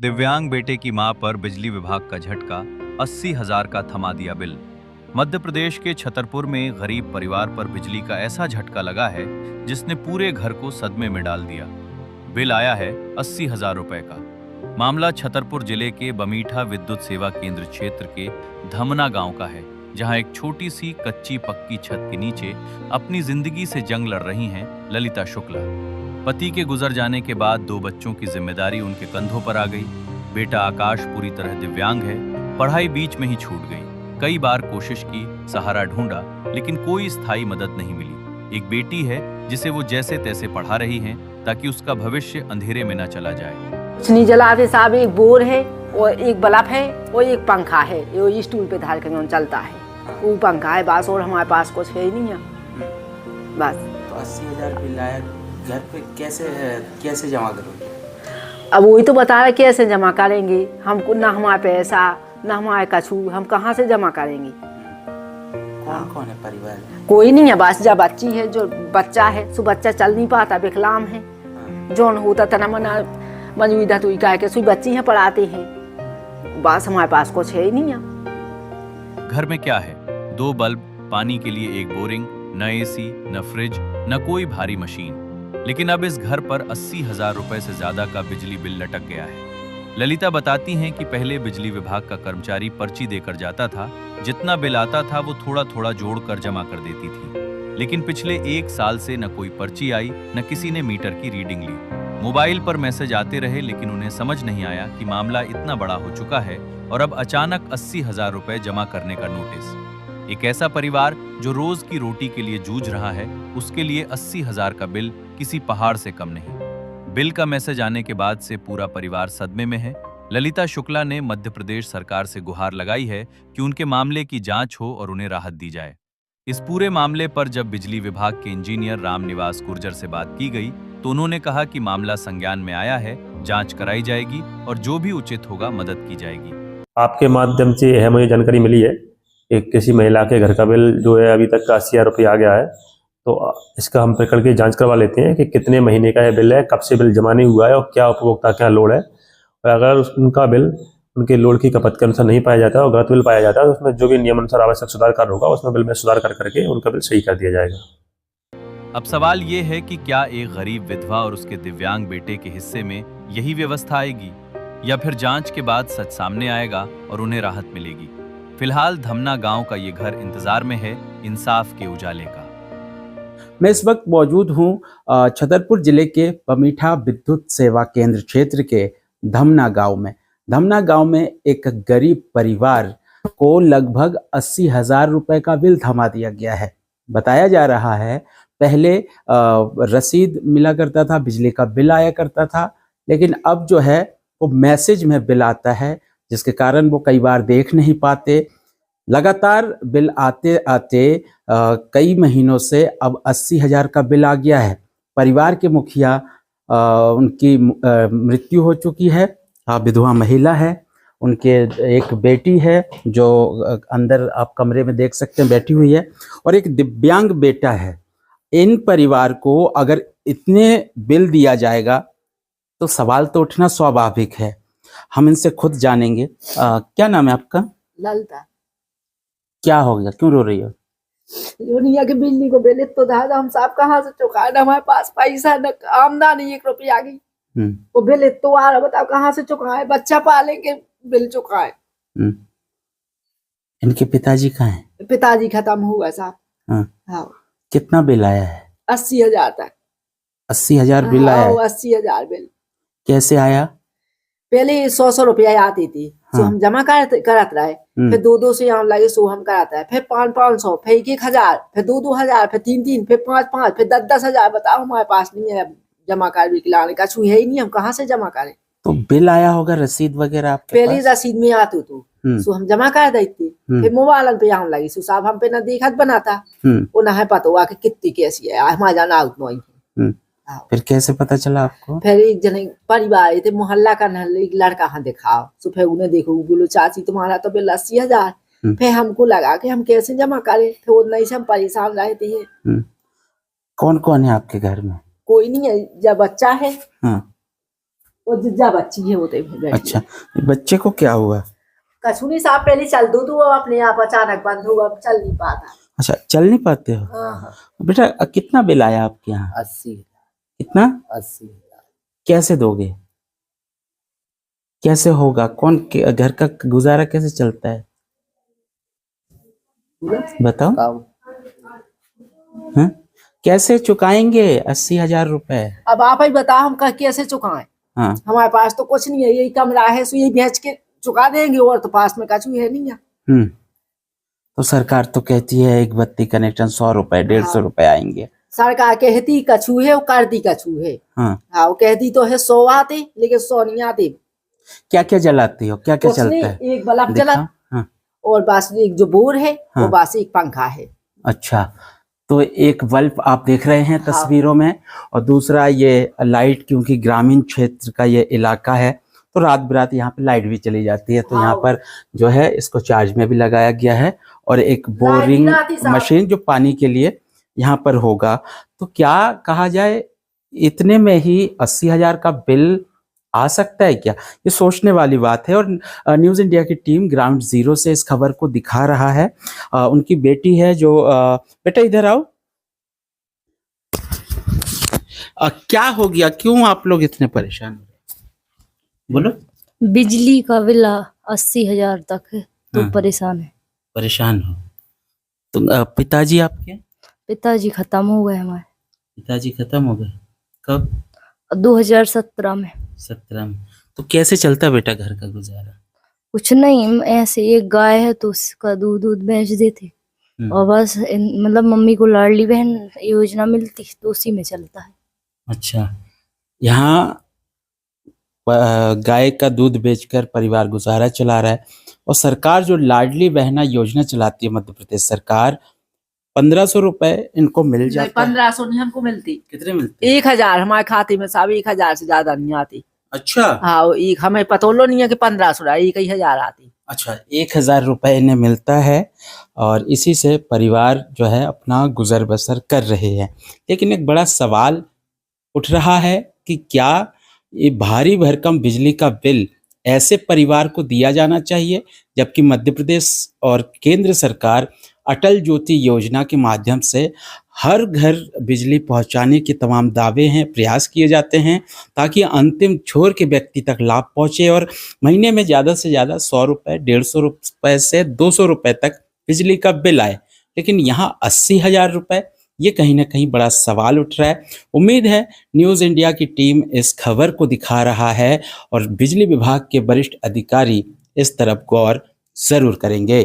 दिव्यांग बेटे की मां पर बिजली विभाग का झटका, 80,000 का थमा दिया बिल। मध्य प्रदेश के छतरपुर में गरीब परिवार पर बिजली का ऐसा झटका लगा है जिसने पूरे घर को सदमे में डाल दिया। बिल आया है 80,000 रुपए का। मामला छतरपुर जिले के बमीठा विद्युत सेवा केंद्र क्षेत्र के धमना गांव का है, जहां एक छोटी सी कच्ची पक्की छत के नीचे अपनी जिंदगी से जंग लड़ रही हैं ललिता शुक्ला। पति के गुजर जाने के बाद 2 बच्चों की जिम्मेदारी उनके कंधों पर आ गई। बेटा आकाश पूरी तरह दिव्यांग है, पढ़ाई बीच में ही छूट गई। कई बार कोशिश की, सहारा ढूंढा, लेकिन कोई स्थायी मदद नहीं मिली। एक बेटी है जिसे वो जैसे तैसे पढ़ा रही हैं ताकि उसका भविष्य अंधेरे में न चला जाए। कुछ नहीं जलाते साहब, एक बोर है और एक बल्ब है और एक पंखा है, ये स्टूल पे धार के चलता है, वो पंखा है बस, और हमारे पास कुछ है ही नहीं है बस। तो 80,000 बिल आया, घर पे कैसे जमा करोगे? अब वही तो बता रहे कैसे जमा करेंगे, हमको ना हमारे पैसा ना हमारे कछू, हम कहाँ से जमा करेंगे? कौन कौन है परिवार में? कोई नहीं है बस, जब बच्ची है, जो बच्चा है सो बच्चा चल नहीं पाता, विकलांग है, जौन होता था ना मना मजबूरी था तो कह के सुई बच्ची है पढ़ाते हैं, बस हमारे पास कुछ है ही नहीं है। घर में क्या है? 2 बल्ब, पानी के लिए एक बोरिंग, न एसी, न फ्रिज, न कोई भारी मशीन। लेकिन अब इस घर पर 80,000 रुपए से ज्यादा का बिजली बिल लटक गया है। ललिता बताती हैं कि पहले बिजली विभाग का कर्मचारी पर्ची देकर जाता था, जितना बिल आता था वो थोड़ा थोड़ा जोड़कर जमा कर देती थी। लेकिन पिछले 1 साल से न कोई पर्ची आई, न किसी ने मीटर की रीडिंग ली। मोबाइल पर मैसेज आते रहे, लेकिन उन्हें समझ नहीं आया कि मामला इतना बड़ा हो चुका है और अब अचानक 80,000 रुपए जमा करने का नोटिस। एक ऐसा परिवार जो रोज की रोटी के लिए जूझ रहा है, उसके लिए 80,000 का बिल किसी पहाड़ से कम नहीं। बिल का मैसेज आने के बाद से पूरा परिवार सदमे में है। ललिता शुक्ला ने मध्य प्रदेश सरकार से गुहार लगाई है कि उनके मामले की जांच हो और उन्हें राहत दी जाए। इस पूरे मामले पर जब बिजली विभाग के इंजीनियर रामनिवास गुर्जर से बात की गई तो उन्होंने कहा कि मामला संज्ञान में आया है, जांच कराई जाएगी और जो भी उचित होगा मदद की जाएगी। आपके माध्यम से यह मुझे जानकारी मिली है, एक किसी महिला के घर का बिल जो है अभी तक का 80,000 रुपये आ गया है, तो इसका हम प्रकरण की जांच करवा लेते हैं कि कितने महीने का यह बिल है, कब से बिल जमा नहीं हुआ है और क्या उपभोक्ता क्या लोड है। और अगर उनका बिल उनके लोड की खपत के अनुसार नहीं पाया जाता है और गलत बिल पाया जाता है तो उसमें जो भी नियम अनुसार आवश्यक सुधार कार्य होगा उसमें बिल में सुधार कर करके उनका बिल सही कर दिया जाएगा। अब सवाल ये है कि क्या एक गरीब विधवा और उसके दिव्यांग बेटे के हिस्से में यही व्यवस्था आएगी या फिर जांच के बाद सच सामने आएगा और उन्हें राहत मिलेगी। फिलहाल धमना गांव का ये घर इंतजार में है इंसाफ के उजाले का। मैं इस वक्त मौजूद हूँ छतरपुर जिले के बमीठा विद्युत सेवा केंद्र क्षेत्र के धमना गांव में। धमना गांव में एक गरीब परिवार को लगभग 80,000 रुपए का बिल थमा दिया गया है। बताया जा रहा है पहले रसीद मिला करता था, बिजली का बिल आया करता था, लेकिन अब जो है वो मैसेज में बिल आता है, जिसके कारण वो कई बार देख नहीं पाते। लगातार बिल आते आते कई महीनों से अब 80,000 का बिल आ गया है। परिवार के मुखिया उनकी मृत्यु हो चुकी है, विधवा महिला है, उनके एक बेटी है जो अंदर आप कमरे में देख सकते हैं बैठी हुई है, और एक दिव्यांग बेटा है। इन परिवार को अगर इतने बिल दिया जाएगा तो सवाल तो उठना स्वाभाविक है। हम इनसे खुद जानेंगे। क्या नाम है आपका? ललिता। क्या हो गया, क्यों रो रही हो? दुनिया के बिजली को बिल तो दादा हम साहब कहाँ से चुकाए, ना हमारे पास पैसा न आमदनी 1 रुपया की, वो बिल तो आ रहा, बताओ कहाँ से चुकाए, बच्चा पाले के बिल चुकाए। इनके पिताजी कहाँ हैं? पिताजी खत्म हुआ साहब। हाँ। कितना बिल आया है? 80,000 तक। 80,000 बिल आया है? 80,000 बिल। कैसे आया? पहले 100 रुपया आती थी, तो हम जमा करत रहे, फिर 200 से यहाँ लगे सो हम कराता है, फिर 500, फिर 1,000, फिर 2,000, फिर 3,000, फिर 5,000, फिर 10,000। बताओ हमारे पास नहीं है जमा कर भी लाने का, छू है ही नहीं, हम कहाँ से जमा करें? तो बिल आया होगा, रसीद वगैरह आपके पहले रसीद में आती तो सो हम जमा कर देते, फिर मोबाइल पे यहाँ लगी सो साहब हम पे ना देखत बनाता, वो ना है पता हुआ कि कितनी कैसी है, हमारा जाना आउट नहीं। फिर कैसे पता चला आपको? फिर एक जने परिवार थे मोहल्ला का एक लड़का हाँ दिखाओ, तो फिर उन्हें देखो, बोलो चाची तुम्हारा तो बिल 80,000। फिर हमको लगा कि हम कैसे जमा करें, फिर वो नहीं से हम परेशान रहते हैं। कौन कौन है आपके घर में? कोई नहीं है, जब बच्चा है। वो जिज्जा बच्ची है वो तो अच्छा, बच्चे को क्या हुआ? कछु नहीं साहब, पहले चल दो तो वो अपने आप अचानक बंद हुआ, अब चल नहीं पाता। अच्छा, चल नहीं पाते हो? हाँ। बेटा कितना बिल आया आपके यहाँ? 80। कितना? 80। कैसे दोगे? कैसे होगा? घर का गुजारा कैसे चलता है बताओ? हाँ? कैसे चुकाएंगे 80,000 रुपए? अब आप ही बताओ हम कैसे चुकाएं? हाँ, हमारे पास तो कुछ नहीं है, यही कमरा है, सो यही बेच के चुका देंगे, और तो पास में कछु है नहीं है। तो सरकार तो कहती है एक बत्ती कनेक्शन 100 रुपए 150 रुपए आएंगे। सरकार कहती कछु है, वो करती कछु है। हाँ, वो कहती तो है 100 आते, लेकिन 100 नहीं आते। क्या क्या जलाती हो? क्या क्या कुछ चलता नहीं, है? एक बल्ब जला। हाँ। और बस एक जो बोर है वो बस एक पंखा है। अच्छा, तो एक बल्ब आप देख रहे हैं तस्वीरों में, और दूसरा ये लाइट, क्योंकि ग्रामीण क्षेत्र का ये इलाका है तो रात बिरात यहाँ पे लाइट भी चली जाती है, तो यहाँ पर जो है इसको चार्ज में भी लगाया गया है, और एक बोरिंग मशीन जो पानी के लिए यहाँ पर होगा। तो क्या कहा जाए, इतने में ही 80,000 का बिल आ सकता है क्या? ये सोचने वाली बात है। और न्यूज़ इंडिया की टीम ग्राउंड जीरो से इस खबर को दिखा रहा है। उनकी बेटी है जो बेटा इधर आओ। क्या हो गया, क्यों आप लोग इतने परेशान हो? बोलो। बिजली का बिल 80,000 तक है तो परेशान है। परेशान हो तो पिताजी आपके? पिताजी खत्म हो गए हमारे। पिताजी खत्म हो गए कब? 2017 में। 17 में। तो कैसे चलता बेटा घर का गुजारा? कुछ नहीं, ऐसे एक गाय है तो उसका दूध बेच देते, और बस मतलब मम्मी को लाडली बहन योजना मिलती तो उसी में चलता है। अच्छा, यहाँ गाय का दूध बेचकर परिवार गुजारा चला रहा है। और सरकार जो लाडली बहना योजना चलाती है मध्य प्रदेश सरकार, 1500 रुपए इनको मिल जाता है। 1500 नहीं हमको मिलती। कितने मिलते? 1000 हमारे खाते में साहब, 1000 से ज्यादा नहीं आती। अच्छा। हाँ, एक हमें पतोलो नहीं है कि 1500, 1000 आती। अच्छा, 1000 रुपए इन्हें मिलता है, और इसी से परिवार जो है अपना गुजर बसर कर रहे हैं। लेकिन एक बड़ा सवाल उठ रहा है कि क्या ये भारी भरकम बिजली का बिल ऐसे परिवार को दिया जाना चाहिए, जबकि मध्य प्रदेश और केंद्र सरकार अटल ज्योति योजना के माध्यम से हर घर बिजली पहुंचाने के तमाम दावे हैं, प्रयास किए जाते हैं ताकि अंतिम छोर के व्यक्ति तक लाभ पहुंचे, और महीने में ज़्यादा से ज़्यादा 100 रुपये 150 रुपये से 200 रुपये तक बिजली का बिल आए। लेकिन यहाँ 80,000 रुपये, ये कहीं ना कहीं बड़ा सवाल उठ रहा है। उम्मीद है न्यूज़ इंडिया की टीम इस खबर को दिखा रहा है और बिजली विभाग के वरिष्ठ अधिकारी इस तरफ गौर जरूर करेंगे।